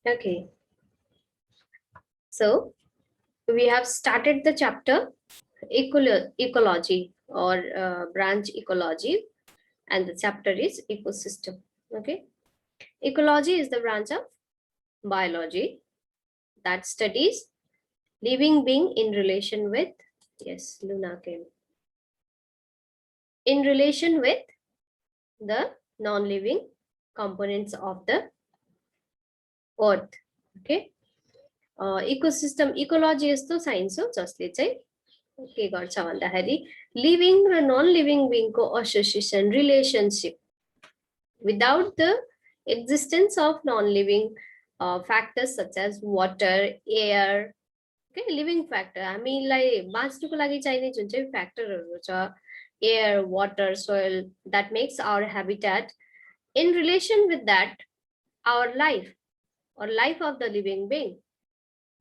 Okay, so we have started the chapter ecology or branch ecology, and the chapter is ecosystem. Okay, ecology is the branch of biology that studies living being in relation with, yes, Luna came, in relation with the non-living components of the earth. Okay, ecosystem ecology यस्तो science हो जसले चाहिँ के गर्छ भन्दाखेरि living र non living बिङको association relationship without the existence of non-living factors such as water, air, okay, living factor. हामीलाई बाँच्नुको लागि चाहिने जुन चाहिँ फ्याक्टरहरू छ, air, water, soil, that makes our habitat. In relation with that, our life or life of the living being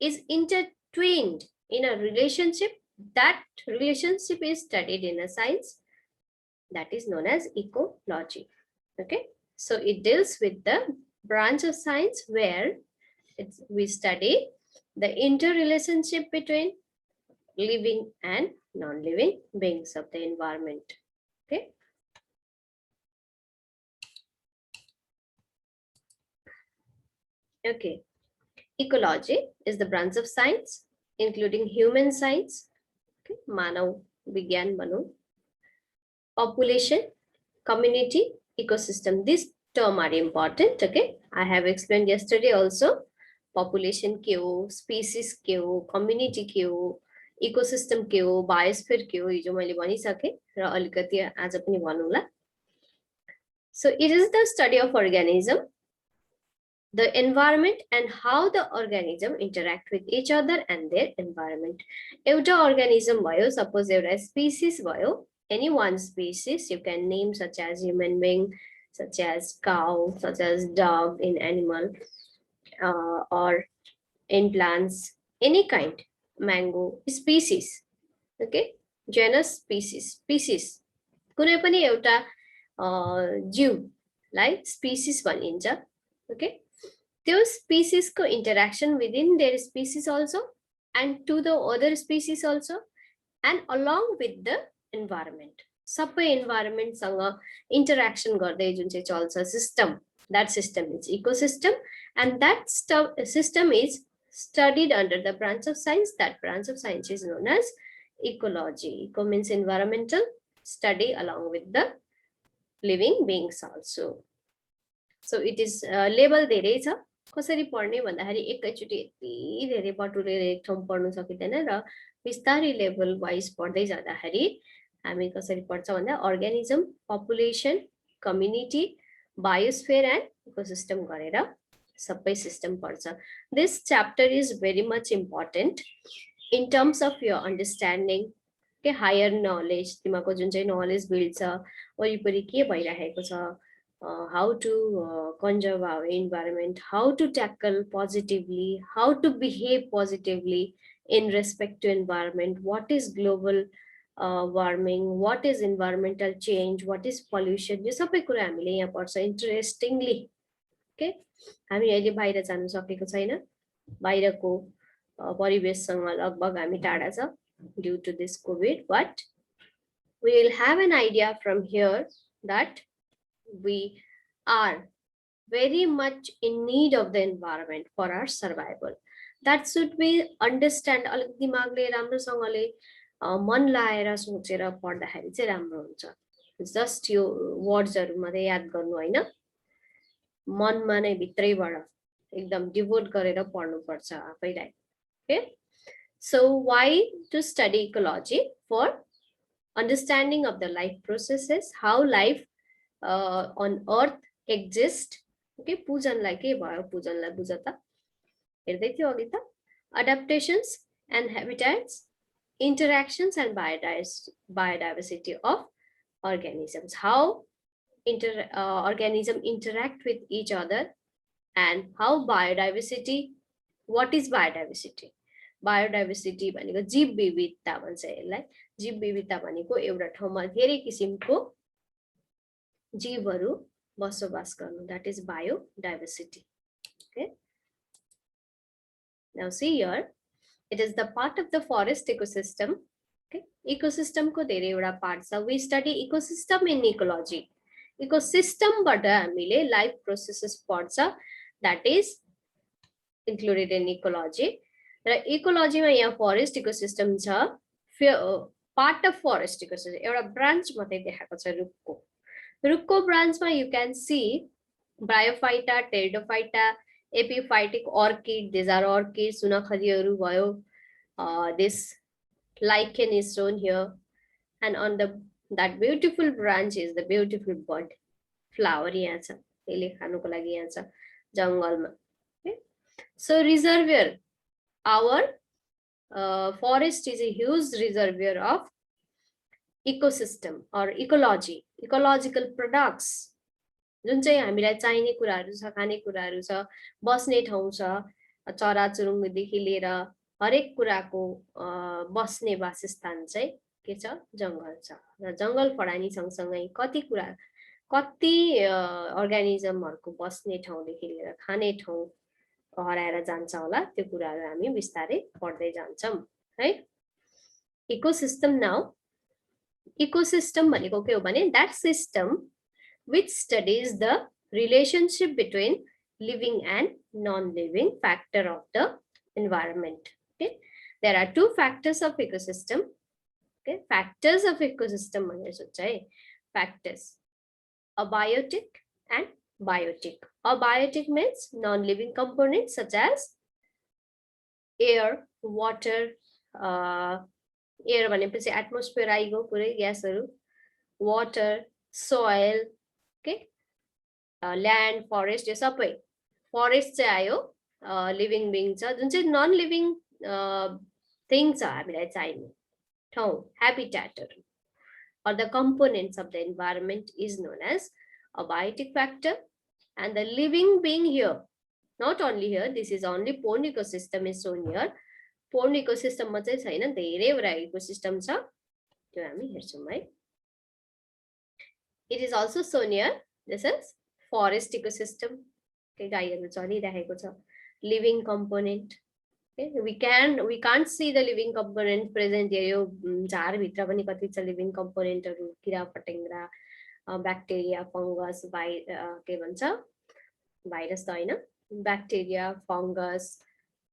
is intertwined in a relationship. That relationship is studied in a science that is known as ecology. Okay, so it deals with the branch of science where we study the interrelationship between living and non-living beings of the environment. Okay, okay, ecology is the branch of science including human science, okay, manav vigyan banu, population, community, ecosystem. These terms are important. Okay, I have explained yesterday also. Population के हो, species के हो, community के हो, ecosystem के हो, biosphere के हो, यो जो मैले भनिसके र अलिकति आज पनि भनौला. So it is the study of organism, the environment, and how the organism interact with each other and their environment. एउटा organism भयो, suppose एउटा species भयो, any one species you can name, such as human being, such as cow, such as dog in animal, or in plants, any kind, mango, species. Okay, genus, species कुनै पनि एउटा जीवलाई species भनिन्छ. Okay, त्यो species को interaction within their species also and to the other species also and along with the environment. सबै environment सँग interaction गर्दै जुन चाहिँ चल्छ system, that system is ecosystem, and that system is studied under the branch of science. That branch of science is known as ecology. Eco means environmental study along with the living beings also. So it is label धेरै छ. कसरी पढ्ने भन्दाखेरि एकैचोटी यति धेरै बटुलेर एक ठाउँ पढ्नु सकिदैन र बिस्तारै लेभल वाइज पढ्दै जाँदाखेरि हामी कसरी पढ्छ भन्दा organism, population, community, biosphere and ecosystem गरेर सबै system पढ्छ. This chapter is very much important in terms of your understanding, okay, higher knowledge. तिमीको जुन चाहिँ knowledge build छ, वरिपरि के भइरहेको छ, how to conserve our environment, how to tackle positively, how to behave positively in respect to environment, what is global warming, what is environmental change, what is pollution, यो सबै कुरा हामीले यहाँ पढ्छ interestingly. Okay, हामी अहिले बाहिर जान सकेको छैन, बाहिरको परिवेशसँग लगभग हामी टाढा छ due to this COVID, but we will have an idea from here that we are very much in need of the environment for our survival. That should be understand. अलिक दिमागले राम्रोसँगले मन लाएर सोचेर पढ्दाखेरि चाहिँ राम्रो हुन्छ. जस्ट यो वर्ड्सहरु मात्रै याद गर्नु हैन, मनमा नै भित्रैबाट एकदम डिभोट गरेर पढ्नु पर्छ आफैलाई. Okay, so why to study ecology? For understanding of the life processes, how life on earth exist. Okay, पूजनलाई के भयो, पूजनलाई बुझ त, हेर्दै थियो अघि त. Adaptations and habitats, interactions and biodiversity of organisms, how organisms interact with each other, and how biodiversity, what is biodiversity? Biodiversity भनेको जीव विविधता भन्छ यसलाई. जीव विविधता भनेको एउटा ठाउँमा धेरै किसिमको जीवहरू बसोबास गर्नु, that is biodiversity. Okay, Now see here, it is the part of the forest ecosystem. Okay, ecosystem ko धेरै वटा part छ. We study ecosystem in ecology. Ecosystem बाट हामीले life processes पढ्छ, that is included in ecology. र ecology मा यहाँ forest ecosystem छ, part of forest ecosystem एउटा branch मात्रै देखाएको छ रुखको. रुखको branch मा you can see Bryophyta, Pteridophyta, epiphytic orchid, these are orchids, सुनखरीहरू भयो. This lichen is shown here, and on that beautiful branch is the beautiful bud flower यहाँ छ, यसले खानुको लागि यहाँ छ जंगलमा. Okay? So reservoir, our forest is a huge reservoir of ecosystem or ecology, ecological products. जुन चाहिँ हामीलाई चाहिने कुराहरू छ, खाने कुराहरू छ, बस्ने ठाउँ छ, चराचुरुङ्गीदेखि लिएर हरेक कुराको बस्ने वासस्थान चाहिँ के छ, जंगल छ. र जंगल फडानी सँगसँगै कति अर्गानिजमहरुको बस्ने ठाउँदेखि लिएर खाने ठाउँ हराएर जान्छ होला, त्यो कुराहरू हामी बिस्तारै पढ्दै जान्छौं है. इकोसिस्टम नाउ, इकोसिस्टम भनेको के हो भने that system which studies the relationship between living and non-living factor of the environment. Okay, there are two factors of ecosystem. Okay, factors of ecosystem factors, abiotic and biotic. Abiotic means non-living components such as air, water, air भनेपछि atmosphere आइगयो पुरै ग्यासहरु, water, soil, okay, land, forest, यो सबै. Forest चाहिँ आयो, living being छ, जुन चाहिँ non living thing छ हामीलाई चाहिने ठाउँ, habitat or the components of the environment is known as abiotic factor. And the living being here, not only here, this is only pond ecosystem is shown here. Pond ecosystem मा चाहिँ छैन, धेरै वटा ecosystem छ, त्यो हामी हेर्छौं है. It is also shown here. This is forest ecosystem. Okay, गाईहरु चलिरहेको छ, living component. Okay, we can't see the living component present here. यो झार भित्र पनि कति छ living component हरु, किरा फटेङ्ग्रा, bacteria, fungus, के भन्छ, virus त हैन, bacteria, fungus,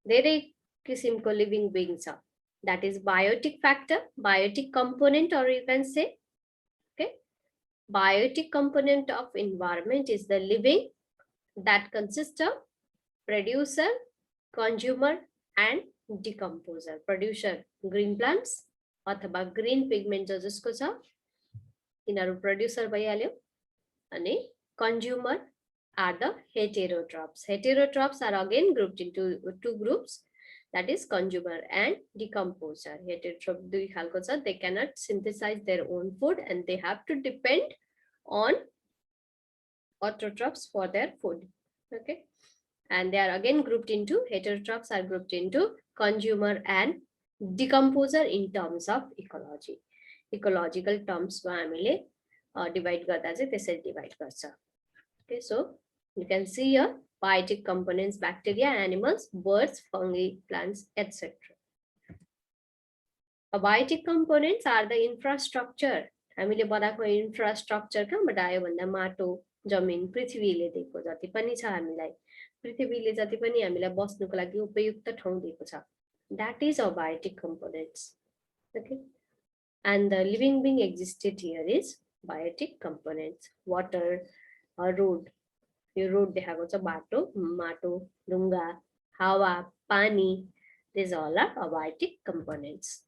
धेरै किसिमको living being छ. That is biotic factor, biotic component, or you can say, okay, biotic component of environment is the living that consists of producer, consumer and decomposer. Producer green plants अथवा green pigment जो जसको छ यिनीहरु producer भइहाल्यो, अनि consumer are the heterotrophs. Heterotrophs are again grouped into two groups, that is consumer and decomposer. Heterotroph दुई खालको छ, they cannot synthesize their own food and they have to depend on autotrophs for their food. Okay, and they are again grouped into, heterotrophs are grouped into consumer and decomposer in terms of ecology. Ecological terms मा हामीले divide गर्दा चाहिँ त्यसरी divide गर्छ. Okay, so you can see here biotic components, bacteria, animals, birds, fungi, plants, etc. Abiotic components are the infrastructure. हामीले बनाएको infrastructure कहाँबाट आयो भन्दा माटो, जमिन, पृथ्वीले दिएको जति पनि छ हामीलाई, पृथ्वीले जति पनि हामीलाई बस्नुको लागि उपयुक्त ठाउँ दिएको छ, that is abiotic components. Okay, and the living being existed here is biotic components. Water, road, यो road देखाएको छ, बाटो, माटो, ढुङ्गा, हावा, पानी, these all are abiotic components.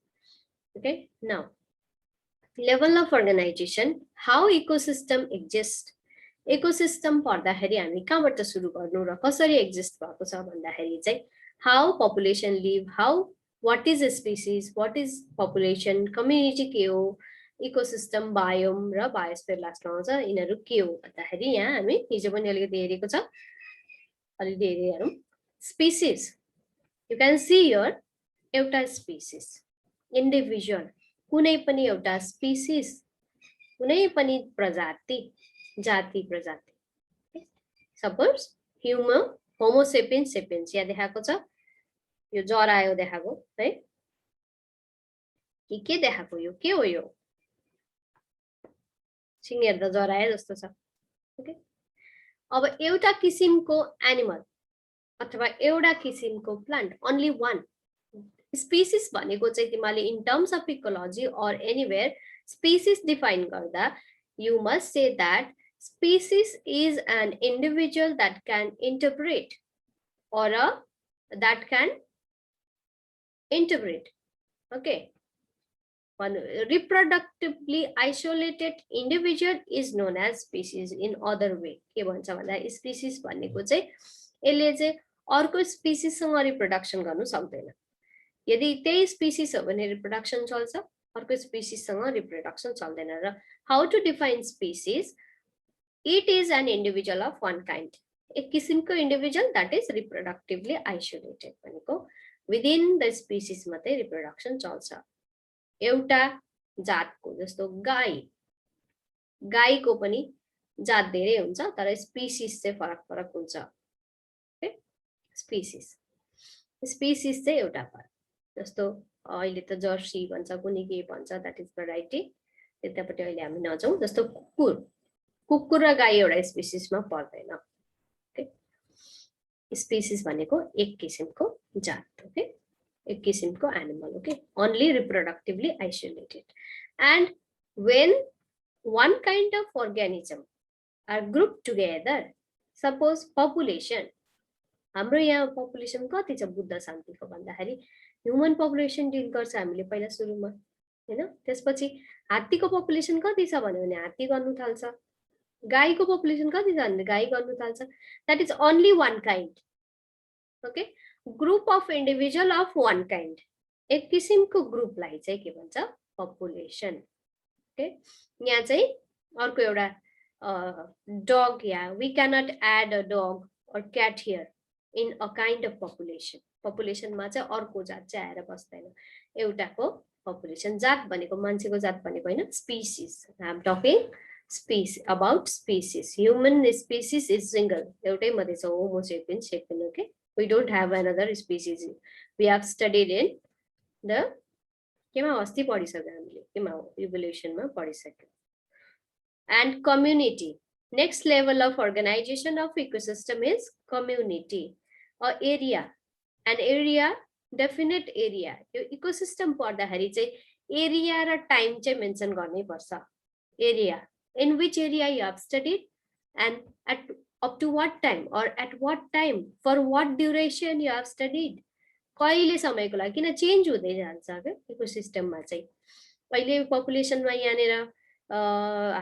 Okay, now level of organization, how ecosystem exists. Ecosystem पढ्दाखेरि हामी कहाँबाट सुरु गर्नु र कसरी exist भएको छ भन्दाखेरि चाहिँ how population live, how, what is a species, what is population, community के हो, ecosystem, biome र biosphere लास्टमा आउँछ, यिनीहरु के हो भन्दाखेरि यहाँ हामी हिजो पनि अलिकति हेरेको छ, अलिकति हेरौँ. Species, you can see here एउटा species, individual, कुनै पनि एउटा species, कुनै पनि प्रजाति, जाति प्रजाति. Suppose human, homo sapiens sapiens यहाँ देखाएको छ, यो जरा आयो देखाएको है के देखाएको यो के हो यो सिङ हेर्दा जरा आए जस्तो छ ओके अब एउटा किसिमको एनिमल अथवा एउटा किसिमको प्लान्ट ओन्ली वान स्पीसीज भनेको चाहिँ तिमीले in terms of ecology or anywhere species define गर्दा you must say that species is an individual that can interpret or that can interpret okay one reproductively isolated individual is known as species in other way के भन्छ भन्दा species भनेको चाहिँ यसले चाहिँ अर्को species सँग रिप्रोडक्सन गर्नु सक्दैन यदि त्यही स्पीसीज हो भने रिप्रोडक्सन चल्छ अर्को स्पीसीज सँग रिप्रोडक्सन चल्दैन र how to define species it is an individual of one kind एक किसिमको individual that is reproductively isolated भनेको विदिन द स्पीसीज मात्रै रिप्रोडक्सन चल्छ एउटा जातको जस्तो गाई गाईको पनि जात धेरै हुन्छ तर स्पीसीज चाहिँ फरक फरक हुन्छ ओके स्पीसीज स्पीसीज चाहिँ एउटा फरक जस्तो अहिले त जर्सी भन्छ कुनै के भन्छ द्याट इज भेराइटी त्यतापट्टि अहिले हामी नजाउँ जस्तो कुकुर कुकुर र गाई एउटा स्पीसीजमा पर्दैन ओके स्पीसीज भनेको एक किसिमको जात ओके एक किसिमको animal okay only reproductively isolated and when one kind of organism are grouped together suppose population हाम्रो यहाँ पपुलेसन कति छ बुद्ध शान्तिको भन्दाखेरि ह्युमन पपुलेसन डिल गर्छ हामीले पहिला सुरुमा हैन त्यसपछि हात्तीको पपुलेसन कति छ भने हात्ती गर्नु थाल्छ गाईको पपुलेसन कति छ भने गाई गर्नु थाल्छ that is only one kind okay group of individual of one kind एक किसिमको ग्रुपलाई चाहिँ के भन्छ पपुलेसन ओके यहाँ चाहिँ अर्को एउटा डग या we cannot add a dog or cat here in a kind of population पपुलेसनमा चाहिँ अर्को जात चाहिँ आएर बस्दैन एउटाको पपुलेसन जात भनेको मान्छेको जात भनेको हैन species I am talking species about species human species is single एउटै मात्रै छ Homo sapiens sapien okay we don't have another species we have studied in the केमा अस्ति पढिसक्यो हामीले केमा हो इभोल्युसनमा पढिसक्यो and community next level of organisation of ecosystem is community a area an area definite area यो इकोसिस्टम पढ्दाखेरि चाहिँ एरिया र टाइम चाहिँ मेन्सन गर्नै पर्छ area in which area you have studied and at up to what time or at what time for what duration you have studied कहिले समयको लागि किन चेन्ज हुँदै जान्छ क्या इकोसिस्टममा चाहिँ अहिले पपुलेसनमा यहाँनिर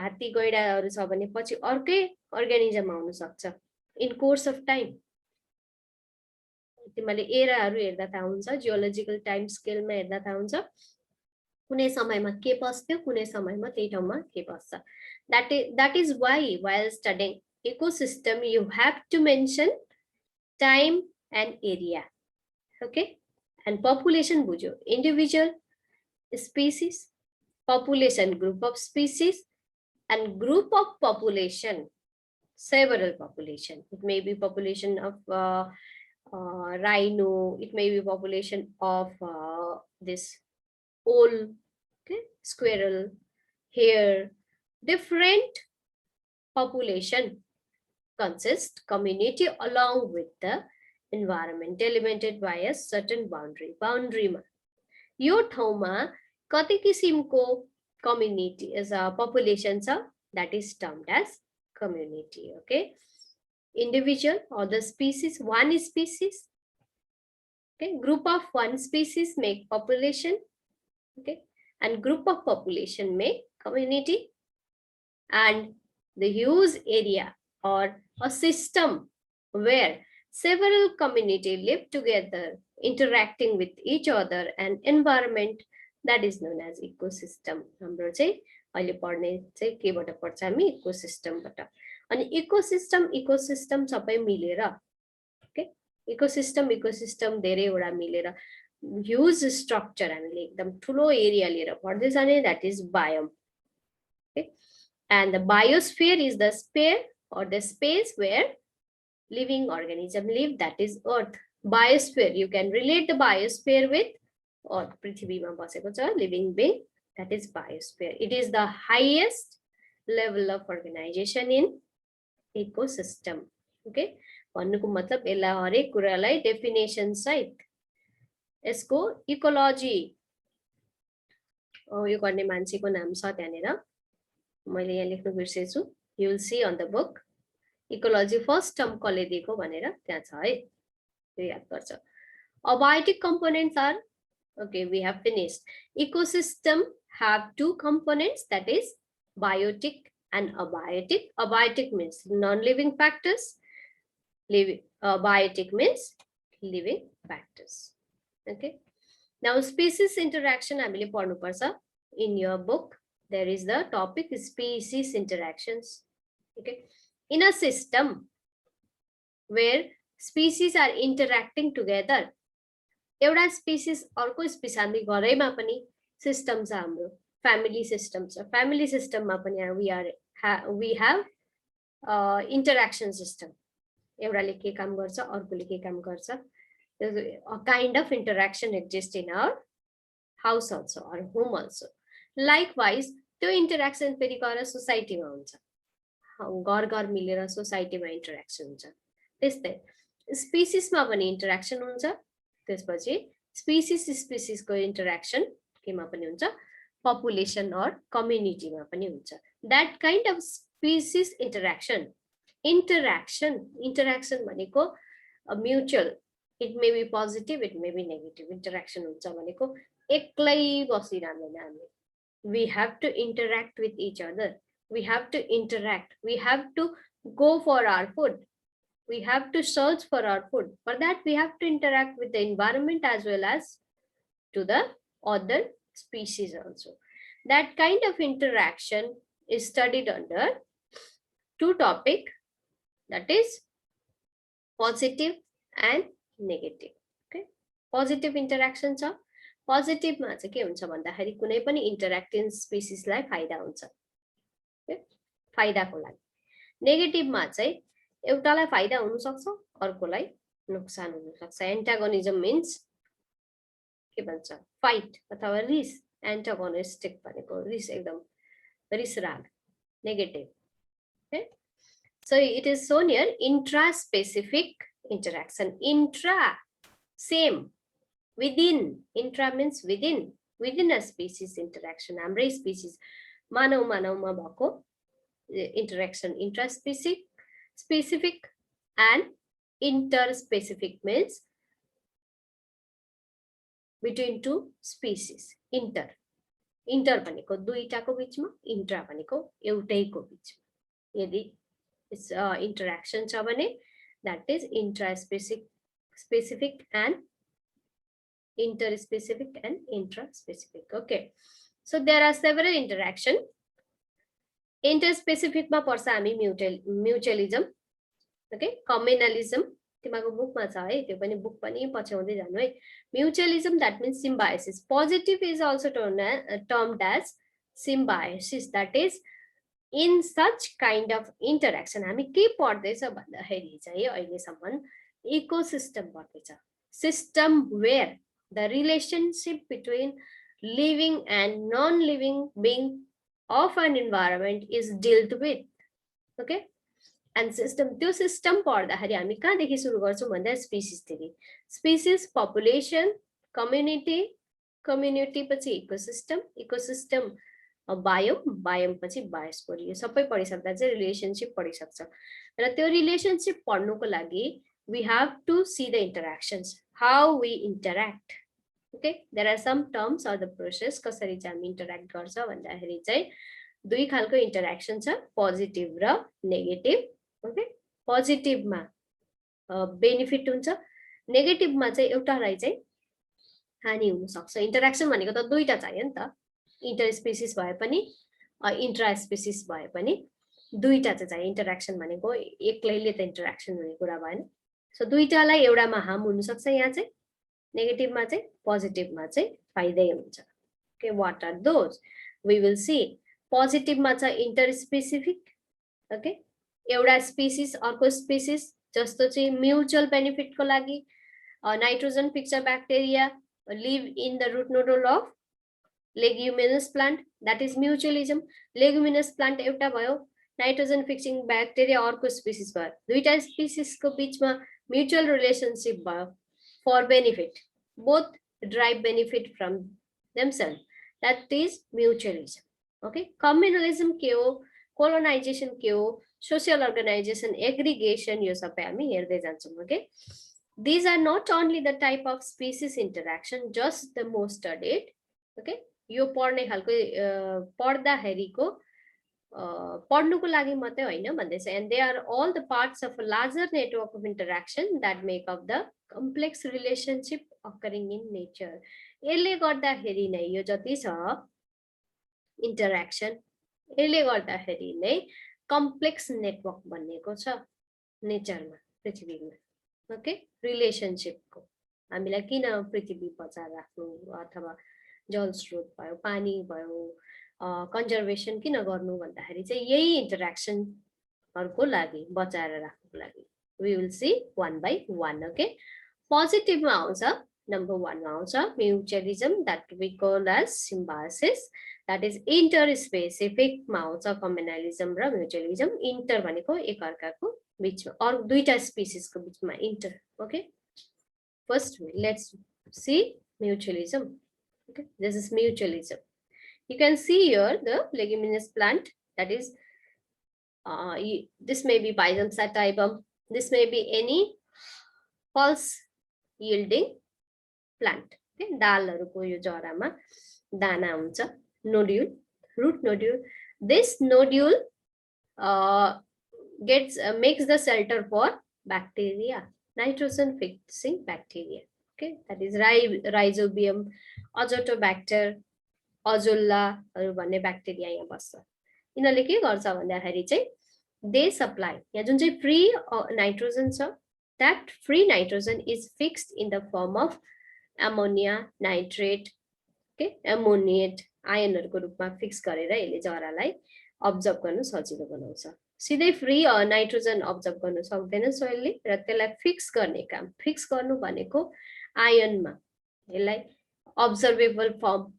हात्ती गैंडाहरू छ भने पछि अर्कै अर्गानिजम आउन सक्छ इन कोर्स अफ टाइम तिमीले एराहरू हेर्दा थाहा हुन्छ जियोलोजिकल टाइम स्केलमा हेर्दा थाहा हुन्छ कुनै समयमा के बस्थ्यो कुनै समयमा त्यही ठाउँमा के बस्छ that is why while studying ecosystem you have to mention time and area okay and population बुझ्यो individual species population group of species and group of population several population it may be population of rhino it may be population of this owl okay squirrel hare different population consist community along with the environment delimited by a certain boundary ma यो ठाउँमा कति किसिमको community is a population cha that is termed as community okay individual or the species one species okay group of one species make population okay and group of population make community and the huge area or a system where several community live together interacting with each other and environment that is known as ecosystem हाम्रो चाहिँ अहिले पढ्ने चाहिँ केबाट पढ्छ हामी इकोसिस्टमबाट अनि ecosystem सबै मिलेर ओके इकोसिस्टम धेरैवटा मिलेर ह्युज स्ट्रक्चर हामीले एकदम ठुलो एरिया लिएर पढ्दै जाने that is biome okay and the biosphere is the sphere or the space where living organism live that is earth Biosphere, you can relate the biosphere with or पृथ्वीमा बसेको छ living being, that is biosphere. It is the highest level of organization in ecosystem. Okay, भन्नुको मतलब यसलाई हरेक कुरालाई definition सहित यसको इकोलोजी यो गर्ने मान्छेको नाम छ त्यहाँनेर, मैले यहाँ लेख्नु बिर्सेछु. You will see on the book. Ecology first term कसले दिएको भनेर त्यहाँ छ है, त्यो याद गर्छ. Abiotic components are, okay, we have finished. Ecosystem have two components, that is biotic and abiotic. Abiotic means non-living factors. Biotic means living factors. Okay. Now species interaction हामीले पढ्नु पर्छ. In your book there is the topic species interactions. Okay. In a system where species are interacting together, एउटा species अर्को स्पीसीले घरैमा पनि system छ हाम्रो, family system छ. फ्यामिली सिस्टममा पनि we have interaction system. एउटाले के काम गर्छ अर्कोले के काम गर्छ. A kind of interaction exists in our house also or home also. Likewise, त्यो interaction फेरि गएर सोसाइटीमा हुन्छ, घर घर मिलेर सोसाइटीमा इन्टरेक्सन हुन्छ. त्यस्तै स्पीसीजमा पनि इन्टरेक्सन हुन्छ. त्यसपछि स्पीसीज स्पीसीजको इन्टरेक्सन केमा पनि हुन्छ, पपुलेसन और कम्युनिटीमा पनि हुन्छ. That kind of species interaction भनेको mutual, it may be positive, it may be negative. Interaction हुन्छ भनेको एक्लै बसिरहँदैन हामी. We have to interact with each other. We have to interact. We have to go for our food. We have to search for our food. For that, we have to interact with the environment as well as to the other species also. That kind of interaction is studied under two topics, that is positive and negative. Okay, positive interaction छ. Positive मा चाहिँ के हुन्छ भन्दाखेरि कुनै पनि interacting species लाई फाइदा हुन्छ, फाइदाको लागि. नेगेटिभ मा चाहिँ एउटालाई फाइदा हुन सक्छ अर्कोलाई नुकसान हुन सक्छ. एन्टागोनिजम मीन्स के भन्छ, फाइट अथवा रिस. एन्टागोनिस्टिक भनेको रिस, एकदम रिस राग, negative. Okay, so it is shown here intraspecific interaction. Intra, same, within. Intra means within a species interaction. हाम्रै species मानव मानवमा भएको interaction. Intraspecific, specific and interspecific means between two species. Inter भनेको दुईटाको बीचमा, intra भनेको एउटैको बीचमा. यदि interaction छ भने that is intraspecific, specific and interspecific and intraspecific. Okay, so there are several interaction. Interspecific मा पर्छ हामी mutualism. Okay, communalism तिमीको बुकमा छ है, त्यो पनि बुक पनि पछ्याउँदै जानु है. Mutualism, that means symbiosis. Positive is also termed as symbiosis, that is in such kind of interaction. हामी के पढ्दैछ भन्दाखेरि चाहिँ अहिलेसम्म इकोसिस्टम पढ्दैछ. System where the relationship between living and non-living being of an environment is dealt with. Okay, and system, त्यो system पढ्दाखेरि हामी कहाँदेखि सुरु गर्छौँ भन्दा species देखि. Species, population, community, community पछि ecosystem, ecosystem biome, biome पछि biosphere. यो सबै पढिसक्दा चाहिँ relationship पढिसक्छ. र त्यो relationship पढ्नुको लागि we have to see the interactions, how we interact. Okay, there are some terms or the process कसरी चाहिँ हामी interact गर्छ भन्दाखेरि चाहिँ दुई खालको interaction छ, positive र negative. Okay, positive मा benefit हुन्छ, negative मा चाहिँ एउटालाई चाहिँ हानि हुन सक्छ. interaction भनेको त दुईटा चाहियो नि त, interspecies भए पनि intraspecies भए पनि दुईटा चाहिँ चाहियो. interaction भनेको एक्लैले त interaction हुने कुरा भएन. सो दुईटालाई एउटामा हार्म हुन सक्छ, यहाँ चाहिँ नेगेटिभ मा चाहिँ पोजिटिभ मा चाहिँ फाइदै हुन्छ. Okay, what are those? We will see. Positive मा छ इंटरस्पेसिफिक. Okay, एउटा स्पीसीज अर्को स्पीसीज जस्तो चाहिँ म्युचुअल बेनिफिट को लागि nitrogen fixer bacteria live in the root nodule of leguminous plant, that is mutualism. Leguminous plant एउटा भयो, नाइट्रोजन फिक्सिङ ब्याक्टेरिया अर्को स्पिसिस भयो, दुईटा स्पिसिसको बीचमा म्युचुअल रिलेशनशिप भयो for benefit, both derive benefit from themselves, that is mutualism. Okay, communalism के हो, colonization के हो, social organization, aggregation, यो सबै हामी हेर्दै जान्छौँ. Okay, these are not only the type of species interaction, just the most studied. Okay, यो पढ्ने खालको पढ्दाखेरिको पढ्नुको लागि मात्रै होइन भन्दैछ, and they are all the parts of a larger network of interaction that make up the complex relationship occurring in nature. यसले गर्दाखेरि नै यो जति छ इन्टरेक्सन, यसले गर्दाखेरि नै कम्प्लेक्स नेटवर्क बनेको छ नेचरमा, पृथ्वीमा. ओके, रिलेसनशिपको हामीलाई किन पृथ्वी बचाएर राख्नु अथवा जल स्रोत भयो, पानी भयो, कन्जर्भेसन किन गर्नु भन्दाखेरि चाहिँ यही इन्टरेक्सनहरुको लागि, बचाएर राख्नुको लागि. We will see one by one. Okay, positive मा आउँछ, number 1 मा आउँछ mutualism, that we call as symbiosis, that is interspecific मा आउँछ communalism र mutualism. Inter भनेको एक अर्काको बीचमा अरु दुईटा स्पिसिस को बीचमा inter. Okay, first let's see mutualism. Okay, this is mutualism. You can see here the leguminous plant, that is this may be Pisum sativum, this may be any pulse yielding plant. Okay, दालहरुको यो जरामा दाना हुन्छ, nodule, root nodule. This nodule makes the shelter for bacteria, nitrogen fixing bacteria. Okay, that is rhizobium, azotobacter, अजोल्लाहरु भन्ने bacteria यहाँ बस्छ. यिनीहरुले के गर्छ भन्दाखेरि चाहिँ दे सप्लाई, यहाँ जुन चाहिँ फ्री नाइट्रोजन छ, that free nitrogen is fixed in the form of ammonia, nitrate, okay, ammoniate आयनहरुको रूपमा फिक्स गरेर यसले जरालाई अब्जर्भ गर्न सजिलो बनाउँछ. सिधै फ्री नाइट्रोजन अब्जर्भ गर्न सक्दैन सोइलले, र त्यसलाई फिक्स गर्ने काम, फिक्स गर्नु भनेको आयनमा यसलाई observable form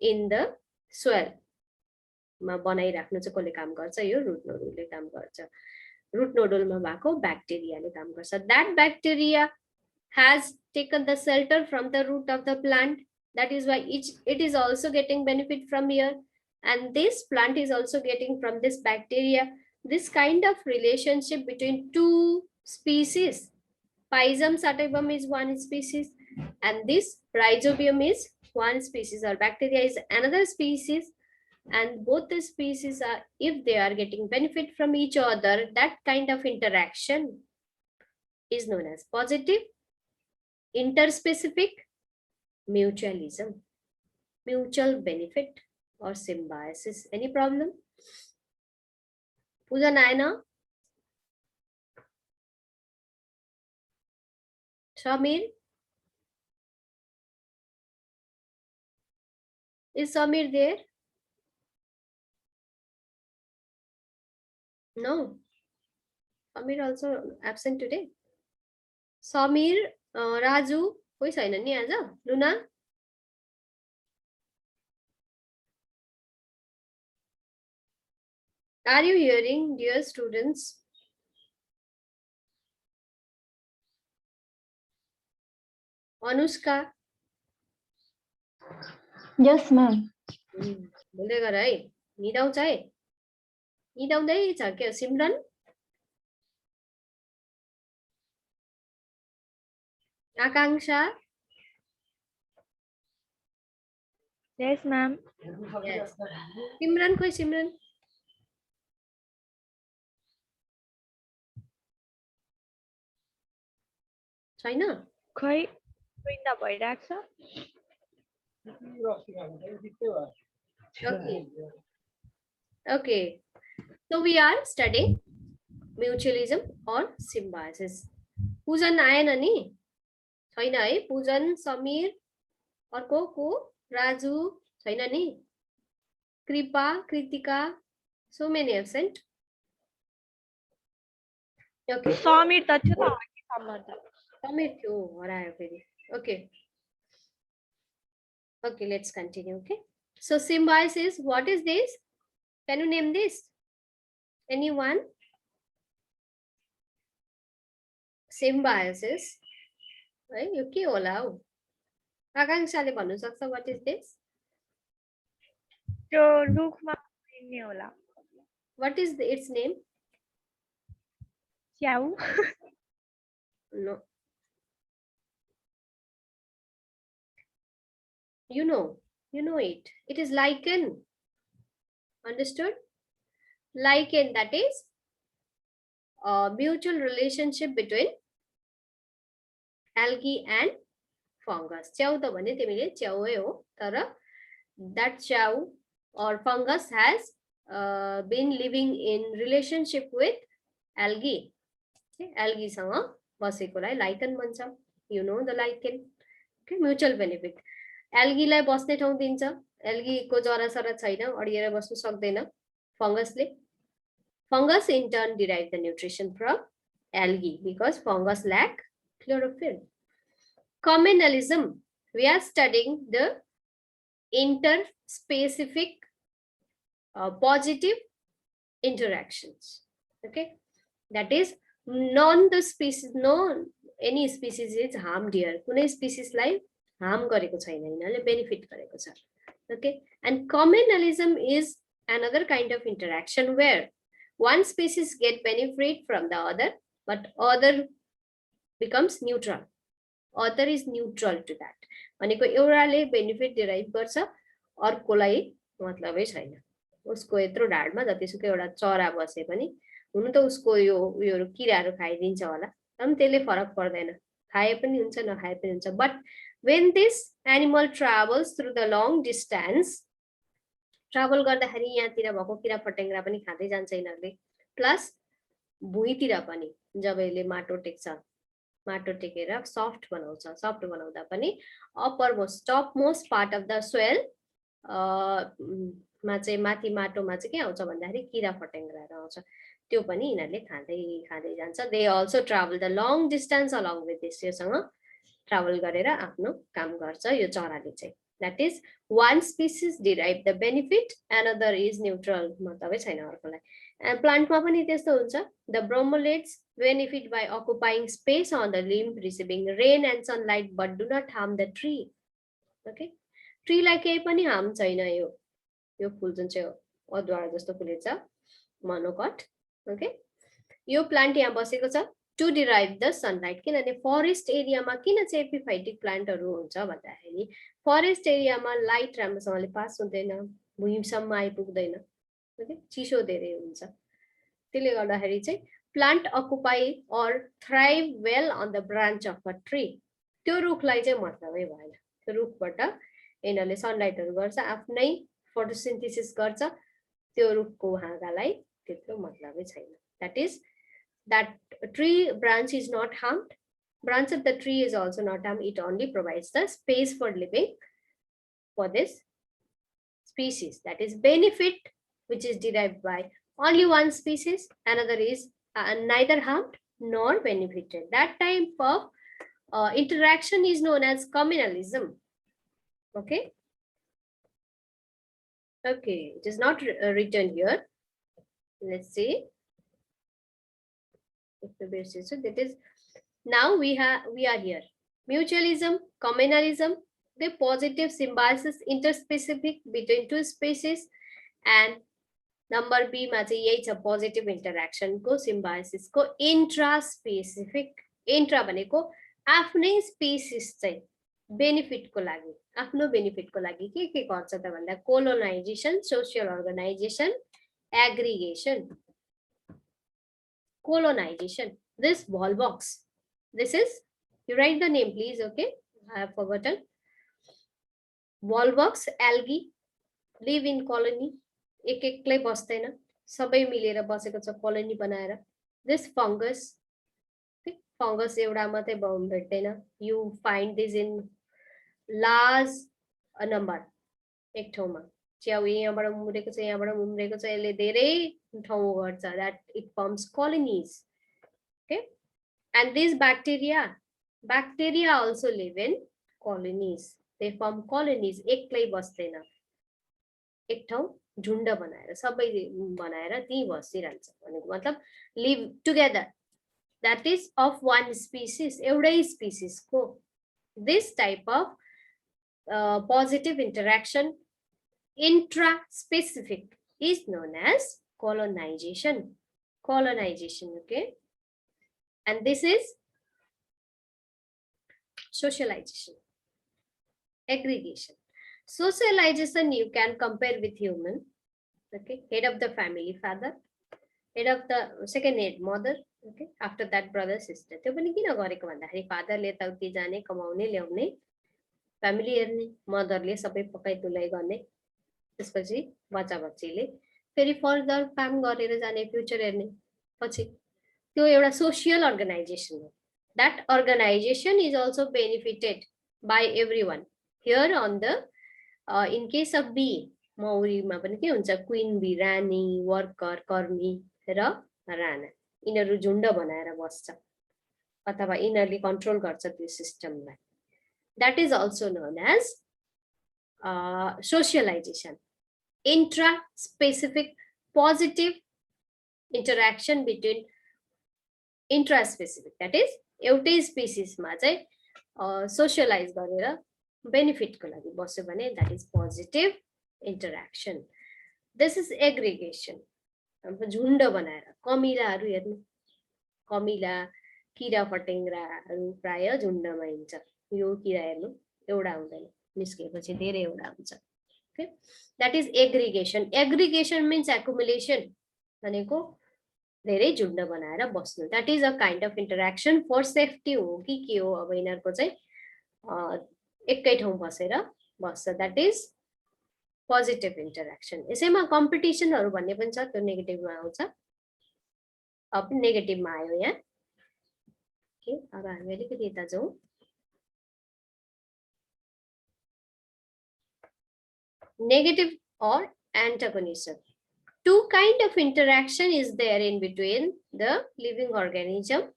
in the soil मा बनाइराख्नु चाहिँ कसले काम गर्छ, यो रुट नोडुलले काम गर्छ. रुट नोडुलमा भएको ब्याक्टेरियाले काम गर्छ. That bacteria has taken the shelter from the root of the plant, that is why it is also getting benefit from here, and this plant is also getting from this bacteria. This kind of relationship between two species, Pisum sativum is one species and this Rhizobium is one species, or bacteria is another species, and both the species are, if they are getting benefit from each other, that kind of interaction is known as positive, interspecific, mutualism, mutual benefit, or symbiosis. Any problem? Pooja Naina? Shamir? Is Samir there? No. Samir also absent today. Samir, Raju, कोही छैन नि आज? Luna? Are you hearing, dear students? Anushka? Yes, ma'am. बोल्दै गर है, निदाउँछ है, निदाउँदै छ के सिमरन? आकांक्षा? Yes, ma'am. Yes. सिमरन खोइ सिमरन? छैन? खै प्रिन्ट भइरहेको छ. Okay. So we are studying mutualism or symbiosis. पूजन आएन नि? छैन है? पूजन, समीर, अर्को को? राजु छैन नि? कृपा, Kritika, so many absent. Okay. Samir त थियो त अघि सम्म त. Comment you हरायो फेरि. Okay. Okay, let's continue. Okay. So symbiosis, what is this? Can you name this? Anyone? Symbiosis. है यो के होला हौ? आकांक्षाले भन्नु सक्छ what is this? त्यो रुखमा उम्रिने होला. What is its name? च्याउ. No. You know it. It is lichen. Understood? Lichen, that is a mutual relationship between algae and fungus. च्याउ त भने तिमीले च्याउै हो, तर that च्याउ or fungus has been living in relationship with algae. Okay? Algae सँग बसेकोलाई lichen भन्छ. You know the lichen. Okay? Mutual benefit. Algae लाई बस्ने ठाउँ दिन्छ. Algae को जरा सरा छैन, अडिएर बस्नु सक्दैन फंगसले. Fungus in turn derive the nutrition from algae because fungus lack chlorophyll. Communalism. We are studying the interspecific positive interactions. Okay, that is none the species, no any species is harmed here. कुनै species लाई harm गरेको छैन, यिनीहरूले benefit गरेको छ. Okay, and communalism is another kind of interaction where one species get benefit from the other, but other becomes neutral. Other is neutral to that. भनेको एउटाले benefit derive गर्छ, अर्कोलाई मतलबै छैन. उसको यत्रो ढाडमा जतिसुकै एउटा चरा बसे पनि हुनु त उसको यो उयोहरू किराहरू खाइदिन्छ होला, तर पनि त्यसले फरक पर्दैन. खाए पनि हुन्छ नखाए पनि हुन्छ. But when this animal travels through the long distance, travel गर्दाखेरि यहाँतिर भएको किरा फटेङ्ग्रा पनि खाँदै जान्छ यिनीहरूले, प्लस भुइँतिर पनि जब यसले माटो टेक्छ, माटो टेकेर सफ्ट बनाउँछ, सफ्ट बनाउँदा पनि upper most top most part of the soil मा चाहिँ माथि माटोमा चाहिँ के आउँछ भन्दाखेरि किरा फटेङ्ग्राहरू आउँछ, त्यो पनि यिनीहरूले खाँदै खाँदै जान्छ. They also travel the long distance along with this. योसँग ट्राभल गरेर आफ्नो काम गर्छ यो चराले चाहिँ. That is one species derive the benefit, another is neutral. मतलबै छैन अर्कोलाई. And plant मा पनि त्यस्तो हुन्छ. The bromeliads benefit by occupying space on the limb, receiving rain and sunlight, but do not harm the tree. Okay, tree लाई केही पनि harm छैन. यो फुल जुन चाहिँ अदुवा जस्तो फुलेछ मोनोकट. Okay, यो प्लान्ट यहाँ बसेको छ to derive the sunlight. किनभने फरेस्ट एरियामा किन चाहिँ एपिफाइटिक प्लान्टहरू हुन्छ भन्दाखेरि फरेस्ट एरियामा लाइट राम्रोसँगले पास हुँदैन, भुइँसम्म आइपुग्दैन. ओके, चिसो धेरै हुन्छ. त्यसले गर्दाखेरि चाहिँ plant occupy or thrive well on the branch of a tree. त्यो रुखलाई चाहिँ मतलबै भएन. त्यो रुखबाट यिनीहरूले सनलाइटहरू गर्छ, आफ्नै फोटोसिन्थेसिस गर्छ, त्यो रुखको हाँगालाई त्यत्रो मतलबै छैन. That is that tree branch is not harmed. Branch of the tree is also not harmed. It only provides the space for living for this species. That is benefit which is derived by only one species. Another is neither harmed nor benefited. That type of interaction is known as communalism. Okay. Okay, it is not written here. Let's see. So that is now we are here. Mutualism, communalism, the positive symbiosis interspecific between two species, and number B मा चाहिँ यही छ positive interaction को symbiosis को intraspecific. Intra भनेको आफ्नै species चाहिँ benefit को लागि, आफ्नो benefit को लागि के गर्छ त भन्दा colonization, social organization, aggregation. Colonization. This volvox. This is, you write the name please. Okay, I have forgotten. Volvox algae live in colony. एक एकलै बस्दैन, सबै मिलेर बसेको छ colony बनाएर. This fungus, okay, fungus एउटा मात्रै भेट्दैन. You find this in large number. एक ठाउँमा च्याउ यहाँबाट उम्रेको छ, यहाँबाट उम्रेको छ, यसले धेरै ठाउँ गर्छ. That it forms colonies. Okay, and these bacteria Bacteria also live in colonies. They form colonies. एक्लै बस्दैन, एक ठाउँ झुण्ड बनाएर सबै बनाएर त्यही बसिरहन्छ भनेको मतलब live together. That is of one species, एउटै species को. This type of positive interaction intraspecific is known as colonization. Colonization, okay? And this is socialization, aggregation. Socialization you can compare with human, okay? Head of the family, father. Head of the second head, mother, okay? After that, brother, sister. त्यो पनि किन गरेको भन्दाखेरि फादरले यताउति जाने, कमाउने, ल्याउने, family हेर्ने, मदरले सबै पकाइ तुल्याइ गर्ने, त्यसपछि बच्चा बच्चीले फेरि फर्दर काम गरेर जाने, फ्युचर हेर्ने, पछि त्यो एउटा सोशल अर्गनाइजेसन हो. That organization is also benefited by everyone. Here on the in case of bee, मौरीमा पनि के हुन्छ, क्वीन बी, रानी, वर्कर, कर्मी र राणा, यिनीहरू झुण्ड बनाएर बस्छ अथवा यिनीहरूले कन्ट्रोल गर्छ त्यो सिस्टमलाई. That is also known as socialization. Intra-specific positive interaction between intraspecific, that is एउटै स्पिसिसमा चाहिँ सोशलाइज गरेर बेनिफिटको लागि बस्यो भने that is positive interaction. This is aggregation. झुण्ड बनाएर कमिलाहरू हेर्नु, कमिला, किरा फटेङ्ग्राहरू प्राय झुण्डमा हिँड्छ. यो किरा हेर्नु एउटा हुँदैन, निस्केपछि धेरै एउटा हुन्छ. Okay, that is aggregation. Aggregation means accumulation, भनेको धेरै झुण्ड बनाएर बस्नु. That is a kind of interaction for safety हो कि के हो, अब यिनीहरूको चाहिँ एकै ठाउँ बसेर बस्छ. That is positive interaction. यसैमा कम्पिटिसनहरू भन्ने पनि छ, त्यो नेगेटिभमा आउँछ. अब नेगेटिभमा आयो यहाँ. ओके, अब हामी अलिकति यता जाउँ. Negative or antagonism. Two kind of interaction is there in between the living organism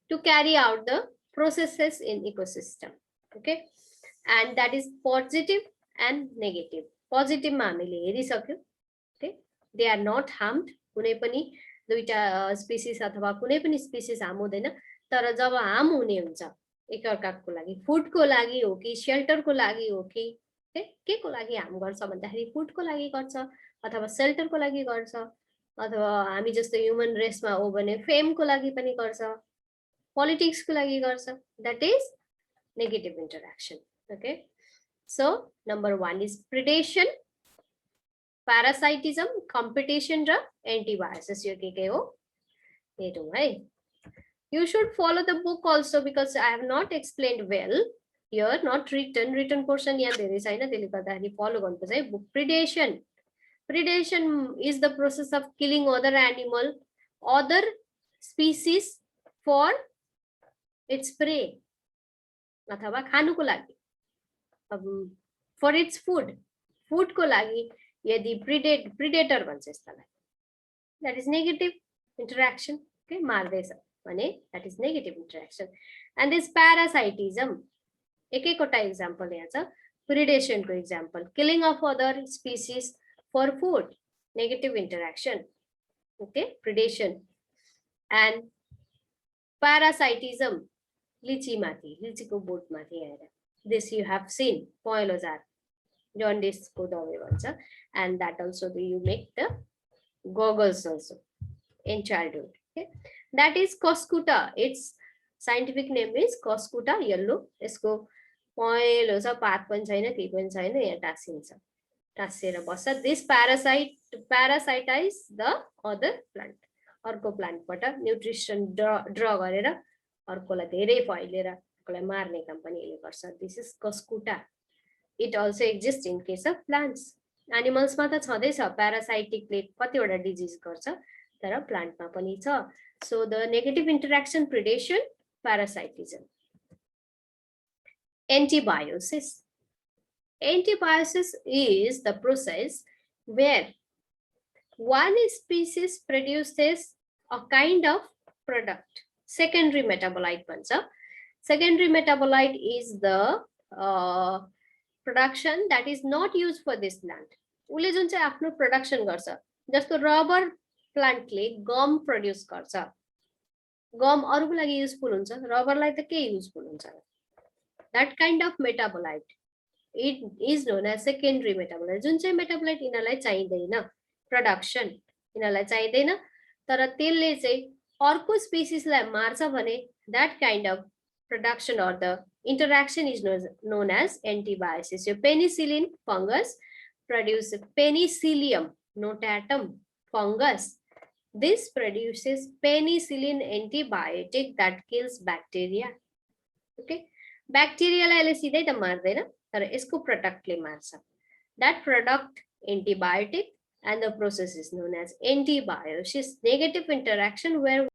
to carry out the processes in ecosystem. Okay, and that is positive and negative. Positive मा हामीले हेरिसक्यौ. Okay, they are not harmed. कुनै पनि दुईटा species अथवा कुनै पनि species harm हुँदैन. तर जब हार्म हुने हुन्छ एकअर्काको लागि, फुडको लागि हो कि सेल्टरको लागि हो कि के को लागि हार्म गर्छ भन्दाखेरि फुडको लागि गर्छ अथवा सेल्टरको लागि गर्छ अथवा हामी जस्तो ह्युमन रेसमा हो भने फेमको लागि पनि गर्छ, पोलिटिक्सको लागि गर्छ. That is negative interaction. Okay, so number 1 is predation, parasitism, competition र antibiosis. यो के हो हेरौँ है. You should follow the book also because I have not explained well here, not written portion यहाँ धेरै छैन, त्यसले गर्दाखेरि follow गर्नुपर्छ है. Book predation. Predation is the process of killing other animal, other species for its prey अथवा खानुको लागि, for its food, food को लागि यदि predator भन्छ यसलाई, that is negative interaction. Okay, मार्दैछ भने that is negative interaction. And this parasitism, एक-एकवटा example यहाँ छ. Predation को example, killing of other species for food, negative interaction. Okay, predation. And parasitism, lychee माथि, lychee को बोट माथि आएर. This you have seen, पहेँलो जार, jaundice को दबाई भन्छ. And that also you make the goggles also in childhood. Okay, that is Coscuta. Its scientific name is Coscuta yellow. यसको पहेँलो छ, पात पनि छैन, केही पनि छैन, यहाँ टाँसिन्छ, टाँसिएर बस्छ. This parasitize the other plant. अर्को प्लान्टबाट न्युट्रिसन ड्र गरेर अर्कोलाई धेरै फैलेर अर्कोलाई मार्ने काम पनि यसले गर्छ. This is Coscuta. It also exists in case of plants. एनिमल्समा त छँदैछ, प्यारासाइटिकले कतिवटा डिजिज गर्छ, तर प्लान्टमा पनि छ. So the negative interaction, predation, parasitism. Antibiosis. Antibiosis is the process where one species produces a kind of product, secondary metabolite भन्छ. Secondary metabolite is the production that is not used for this plant. उसले जुन चाहिँ आफ्नो production गर्छ, जस्तो rubber plant ले gum produce गर्छ, gum अरूको लागि useful हुन्छ, rubber लाई त के useful हुन्छ? That kind of metabolite, it is known as secondary metabolite. जुन चाहिँ metabolite यिनीहरूलाई चाहिँदैन, production यिनीहरूलाई चाहिँदैन, तर त्यसले चाहिँ अर्को species लाई मार्छ भने that kind of production or the interaction is known as antibiosis. So penicillin fungus produces penicillium notatum fungus. This produces penicillin antibiotic that kills bacteria. Okay, bacteria लाई यसले सिधै त मार्दैन, तर यसको product ले मार्छ. That product antibiotic, and the process is known as antibiosis. Negative interaction where